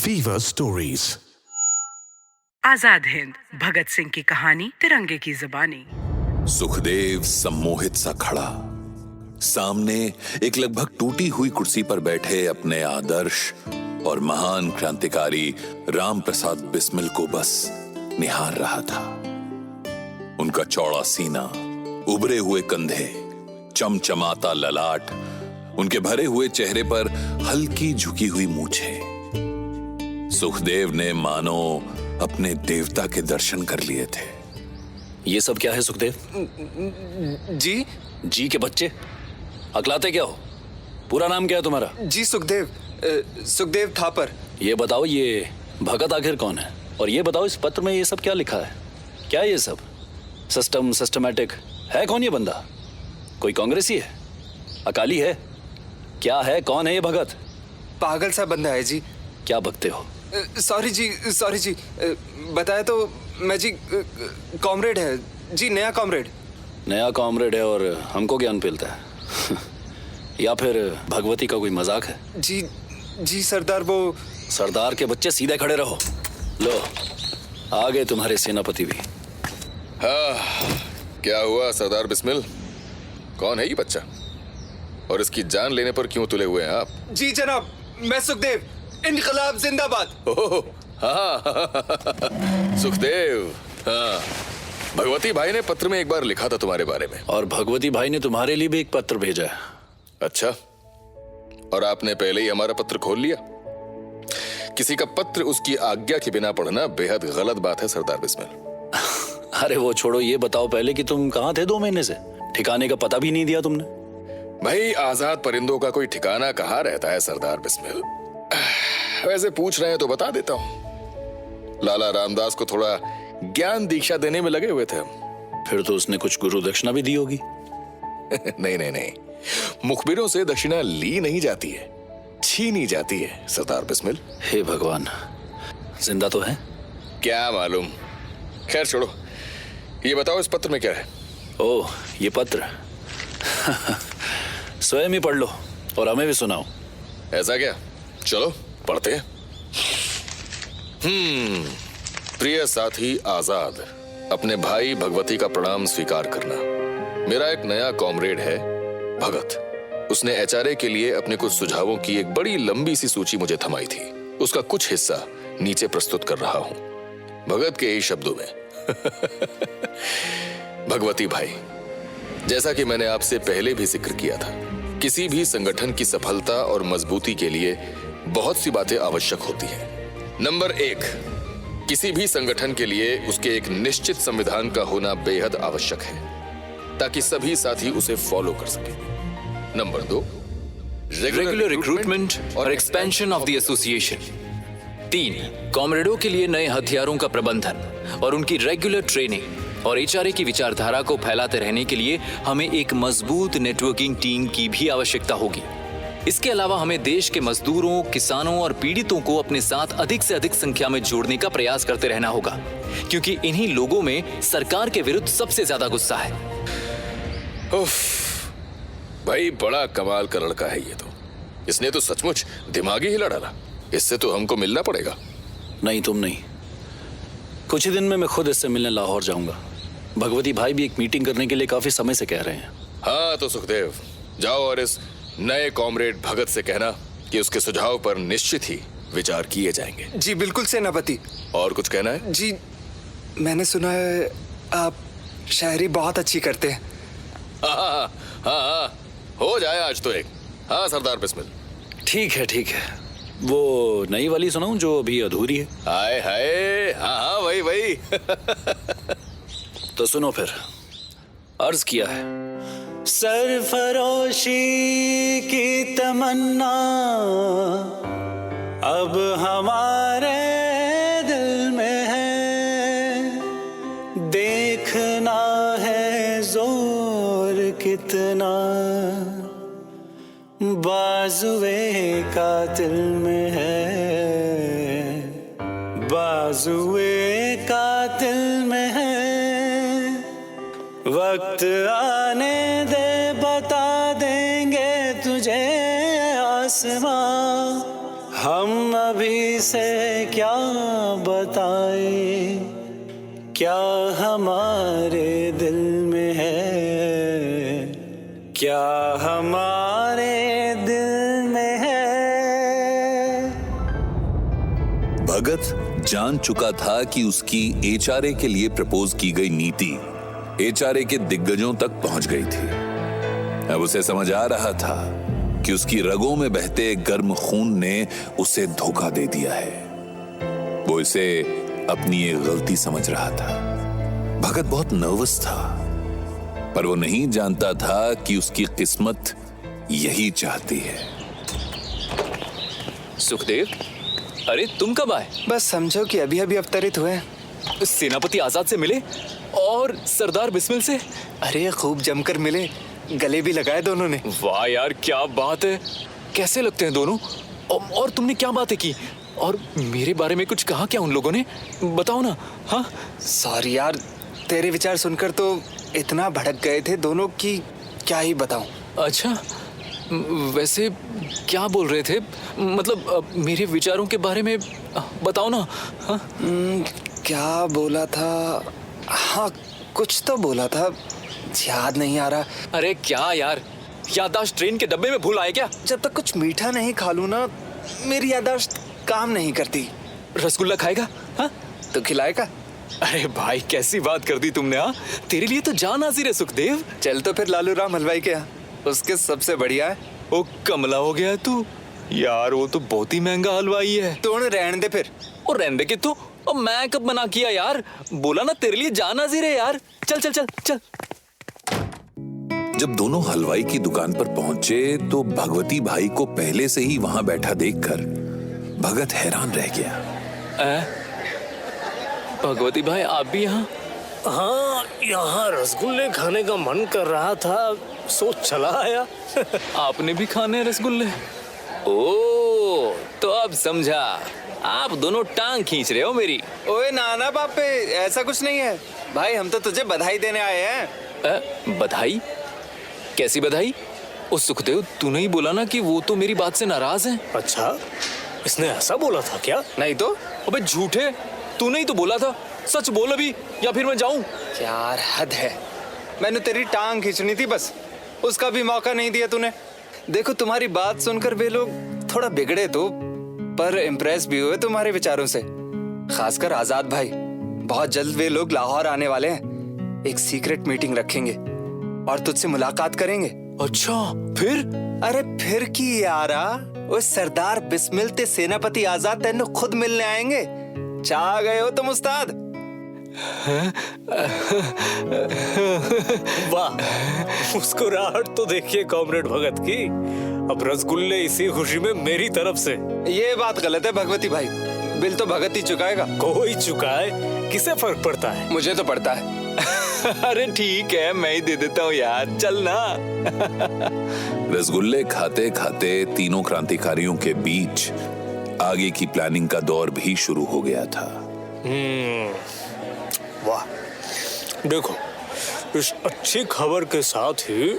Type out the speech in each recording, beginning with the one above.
Fever stories. Azad Hind Bhagat Singh की कहानी तिरंगे की जुबानी। सुखदेव सम्मोहित सा खड़ा, सामने एक लगभग टूटी हुई कुर्सी पर बैठे अपने आदर्श और महान क्रांतिकारी राम प्रसाद बिस्मिल को बस निहार रहा था। उनका चौड़ा सीना, उभरे हुए कंधे, चमचमाता ललाट, उनके भरे हुए चेहरे पर हल्की झुकी हुई मूछें। सुखदेव ने मानो अपने देवता के दर्शन कर लिए थे। ये सब क्या है सुखदेव? जी के बच्चे, अकलाते क्या हो? पूरा नाम क्या है तुम्हारा? जी सुखदेव थापर। ये बताओ, ये भगत आखिर कौन है? और ये बताओ, इस पत्र में ये सब क्या लिखा है? क्या है ये सब? सिस्टमैटिक है? कौन ये बंदा? कोई कांग्रेसी है? अकाली है? क्या है? कौन है ये भगत? पागल सा बंदा है जी। क्या बकते हो? सॉरी जी, बताया तो मैं जी। कॉमरेड है जी, नया कॉमरेड है और हमको ज्ञान पेलता है। या फिर भगवती का कोई मजाक है? जी सरदार। वो सरदार के बच्चे सीधे खड़े रहो। लो, आ गए तुम्हारे सेनापति भी। हाँ, क्या हुआ सरदार बिस्मिल? कौन है ये बच्चा और इसकी जान लेने पर क्यों तुले हुए हैं आप? जी जनाब, मैं सुखदेव। इनकलाब जिंदाबाद। हाँ। सुखदेव, हाँ, भगवती भाई ने पत्र में एक बार लिखा था तुम्हारे बारे में। और भगवती भाई ने तुम्हारे लिए भी एक पत्र भेजा है। अच्छा, और आपने पहले ही हमारा पत्र खोल लिया? किसी का पत्र उसकी आज्ञा के बिना पढ़ना बेहद गलत बात है सरदार बिस्मिल। अरे वो छोड़ो, ये बताओ पहले कि तुम कहाँ थे 2 महीने से? ठिकाने का पता भी नहीं दिया तुमने। भाई, आजाद परिंदों का कोई ठिकाना कहाँ रहता है सरदार बिस्मिल? वैसे पूछ रहे हैं तो बता देता हूँ। लाला रामदास को थोड़ा ज्ञान दीक्षा देने में लगे हुए थे हम। फिर तो उसने कुछ गुरु दक्षिणा भी दी होगी। नहीं, मुखबिरों से दक्षिणा ली नहीं जाती है, छीनी जाती है सरदार बिस्मिल। हे भगवान, जिंदा तो है? क्या मालूम, खैर छोड़ो। ये बताओ, इस पत्र में क्या है? ओह, ये पत्र। स्वयं ही पढ़ लो और हमें भी सुनाओ। ऐसा क्या? चलो पढ़ते हैं। प्रिय साथी आजाद, अपने भाई भगवती का प्रणाम स्वीकार करना। मेरा एक नया कॉमरेड है भगत। उसने एचआरए के लिए अपने कुछ सुझावों की एक बड़ी लंबी सी सूची मुझे थमाई थी। उसका कुछ हिस्सा नीचे प्रस्तुत कर रहा हूं, भगत के ही शब्दों में। भगवती भाई, जैसा कि मैंने आपसे पहले भी जिक्र किया था, किसी भी संगठन की सफलता और मजबूती के लिए बहुत सी बातें आवश्यक होती हैं। नंबर 1, किसी भी संगठन के लिए उसके एक निश्चित संविधान का होना बेहद आवश्यक है, ताकि सभी साथी उसे फॉलो कर सके। नंबर 2, रेगुलर रिक्रूटमेंट और एक्सपेंशन ऑफ द एसोसिएशन। 3, कॉमरेडों के लिए नए हथियारों का प्रबंधन और उनकी रेगुलर ट्रेनिंग और एचआरए की विचारधारा को फैलाते रहने के लिए हमें एक मजबूत नेटवर्किंग टीम की भी आवश्यकता होगी। इसके अलावा हमें देश के मजदूरों, किसानों और पीड़ितों को अपने साथ अधिक से अधिक संख्या में जोड़ने का प्रयास करते रहना होगा, क्योंकि इन्हीं लोगों में सरकार के विरुद्ध सबसे ज्यादा गुस्सा है। उफ, भाई बड़ा कमाल का लड़का है ये तो। इसने तो सचमुच दिमागी हिला डाला। इससे तो हमको मिलना पड़ेगा। नहीं, तुम नहीं। कुछ ही दिन में मैं खुद इससे मिलने लाहौर जाऊंगा। भगवती भाई भी एक मीटिंग करने के लिए काफी समय से कह रहे हैं। हाँ तो सुखदेव, जाओ और इस नए कॉमरेड भगत से कहना कि उसके सुझाव पर निश्चित ही विचार किए जाएंगे। जी बिल्कुल सेनापति। और कुछ कहना है? जी, मैंने सुना है आप शायरी बहुत अच्छी करते हैं। हाँ, हो जाए आज तो एक। हाँ सरदार बिस्मिल। ठीक है। वो नई वाली सुनाऊं जो अभी अधूरी है? हाय, हाँ वही। तो सुनो फिर। अर्ज किया है, सरफरोशी की तमन्ना अब हमारे दिल में है, देखना है जोर कितना बाजुए कातिल में है, बाजुए कातिल में है। वक्त आने दे, बता देंगे तुझे आसमां, हम अभी से क्या बताए, क्या हमारे दिल में है, क्या हमारे दिल में है। भगत जान चुका था कि उसकी एचआरए के लिए प्रपोज की गई नीति एचआरए के दिग्गजों तक पहुंच गई थी। अब उसे समझ आ रहा था कि उसकी रगों में बहते गर्म खून ने उसे धोखा दे दिया है। वो इसे अपनी एक गलती समझ रहा था। भगत बहुत नर्वस था, पर वो नहीं जानता था कि उसकी किस्मत यही चाहती है। सुखदेव, अरे तुम कब आए? बस समझो कि अभी अभी अवतरित हुए। सेनापति आजाद से मिले और सरदार बिस्मिल से? अरे खूब जमकर मिले, गले भी लगाए दोनों ने। वाह यार, क्या बात है। कैसे लगते हैं दोनों? और तुमने क्या बातें की? और मेरे बारे में कुछ कहा क्या उन लोगों ने? बताओ ना। हाँ, सॉरी यार, तेरे विचार सुनकर तो इतना भड़क गए थे दोनों की क्या ही बताऊं। अच्छा, वैसे क्या बोल रहे थे? मतलब मेरे विचारों के बारे में बताओ ना। हाँ? क्या बोला था? हाँ, कुछ तो बोला था, याद नहीं आ रहा। अरे क्या यार, याददाश्त ट्रेन के डब्बे में भूल आए क्या? जब तक कुछ मीठा नहीं खा लूं ना, मेरी याददाश्त काम नहीं करती। रसगुल्ला खाएगा? हाँ? तो खिलाएगा? अरे भाई, कैसी बात कर दी तुमने। हाँ, तेरे लिए तो जान हाजिर है सुखदेव। चल तो फिर लालू राम हलवाई के यहाँ, उसके सबसे बढ़िया है। ओ कमला हो गया तू यार, वो तो बहुत ही महंगा हलवाई है। तू रहने दे फिर। और रहने दे कि तू, और मैं कब मना किया यार? बोला ना तेरे लिए जान हाजिर है यार। चल चल चल चल। जब दोनों हलवाई की दुकान पर पहुंचे तो भगवती भाई को पहले से ही वहां बैठा देखकर भगत हैरान रह गया। भगवती भाई, आप भी यहाँ? हाँ, यहाँ रसगुल्ले खाने का मन कर रहा था, सोच चला आया। आपने भी खाने हैं रसगुल्ले? ओ, तो अब समझा, आप दोनों टांग खींच रहे हो मेरी। ओए नाना बापे, ऐसा कुछ नहीं है भाई, हम तो तुझे बधाई देने आए हैं। बधाई? कैसी बधाई? ओ सुखदेव, तूने ही बोला ना कि वो तो मेरी बात से नाराज है। अच्छा, इसने ऐसा बोला था क्या? नहीं तो? अबे झूठे, तूने ही तो बोला था। सच बोल अभी, या फिर मैं जाऊं? यार हद है, मैंने तेरी टांग खींचनी थी बस, उसका भी मौका नहीं दिया तूने। देखो, तुम्हारी बात सुनकर वे लोग थोड़ा बिगड़े तो, पर इम्प्रेस भी हुए तुम्हारे विचारों से, खासकर आजाद भाई। बहुत जल्द वे लोग लाहौर आने वाले हैं, एक सीक्रेट मीटिंग रखेंगे और तुझसे मुलाकात करेंगे। अच्छा, फिर? अरे फिर की यारा, उस सरदार बिस्मिल ते सेनापति आजाद तेन खुद मिलने आएंगे। चाह गए हो तुम उस्ताद? वाह, मुस्कुराहट तो देखिए कॉमरेड भगत की। अब रसगुल्ले इसी खुशी में मेरी तरफ से। ये बात गलत है भगवती भाई, बिल तो भगत ही चुकाएगा। कोई चुकाए, किसे फर्क पड़ता है? मुझे तो पड़ता है। अरे ठीक है, मैं ही दे देता हूँ यार, चल ना। रसगुल्ले खाते खाते तीनों क्रांतिकारियों के बीच आगे की प्लानिंग का दौर भी शुरू हो गया था। वाह, देखो, इस अच्छी खबर के साथ ही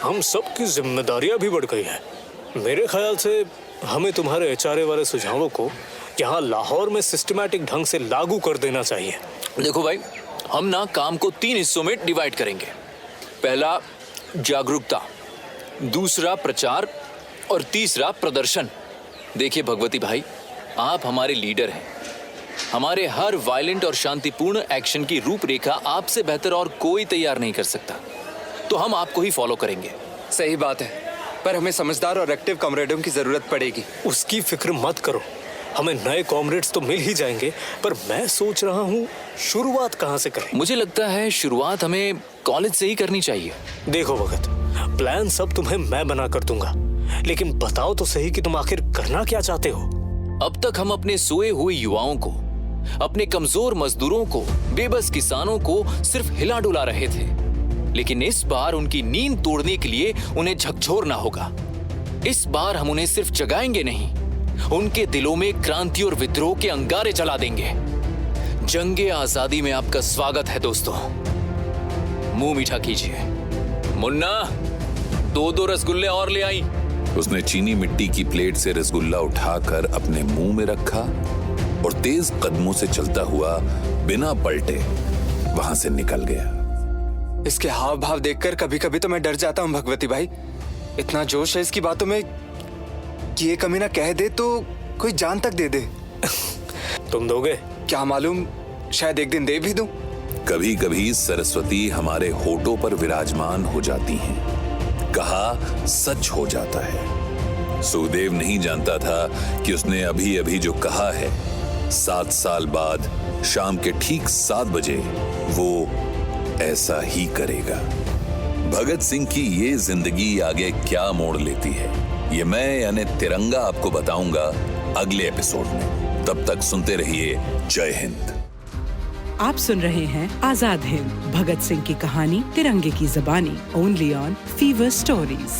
हम सबकी जिम्मेदारियां भी बढ़ गई हैं। मेरे ख्याल से हमें तुम्हारे एचआरए वाले सुझावों को यहाँ लाहौर में सिस्टमैटिक ढंग से लागू कर देना चाहिए। देखो भाई, हम ना काम को 3 हिस्सों में डिवाइड करेंगे। पहला जागरूकता, दूसरा प्रचार और तीसरा प्रदर्शन। देखिए भगवती भाई, आप हमारे लीडर हैं। हमारे हर वायलेंट और शांतिपूर्ण एक्शन की रूपरेखा आपसे बेहतर और कोई तैयार नहीं कर सकता, तो हम आपको ही फॉलो करेंगे। सही बात है, पर हमें समझदार और एक्टिव कॉमरेडों की जरूरत पड़ेगी। उसकी फिक्र मत करो, हमें नए कॉमरेड्स तो मिल ही जाएंगे, पर मैं सोच रहा हूँ शुरुआत कहाँ से करें। मुझे लगता है शुरुआत हमें कॉलेज से ही करनी चाहिए। देखो भगत, प्लान सब तुम्हें मैं बना कर दूंगा, लेकिन बताओ तो सही कि तुम आखिर करना क्या चाहते हो। अब तक हम अपने सोए हुए युवाओं को, अपने कमजोर मजदूरों को, बेबस किसानों को सिर्फ हिला डुला रहे थे, लेकिन इस बार उनकी नींद तोड़ने के लिए उन्हें झकझोरना होगा। इस बार हम उन्हें सिर्फ जगाएंगे नहीं, उनके दिलों में क्रांति और विद्रोह के अंगारे जला देंगे। जंगे आजादी में आपका स्वागत है दोस्तों। मुंह मीठा कीजिए। मुन्ना, 2 रसगुल्ले और ले आई। उसने चीनी मिट्टी की प्लेट से रसगुल्ला उठाकर अपने मुंह में रखा और तेज कदमों से चलता हुआ बिना पलटे वहां से निकल गया। इसके हाव भाव देखकर कभी कभी तो मैं डर जाता हूँ भगवती भाई। इतना जोश है इसकी बातों में कि ये कमीना कह दे तो कोई जान तक दे दे। तुम दोगे? क्या मालूम, शायद एक दिन दे भी दूं। कभी कभी सरस्वती हमारे होठों पर विराजमान हो जाती हैं, कहा सच हो जाता है। सुखदेव नहीं जानता था कि उसने अभी अभी जो कहा है 7 साल बाद शाम के ठीक 7 बजे वो ऐसा ही करेगा। भगत सिंह की ये जिंदगी आगे क्या मोड़ लेती है, ये मैं यानी तिरंगा आपको बताऊंगा अगले एपिसोड में। तब तक सुनते रहिए जय हिंद। आप सुन रहे हैं आजाद हिंद, भगत सिंह की कहानी तिरंगे की ज़बानी, ओनली ऑन फीवर स्टोरीज।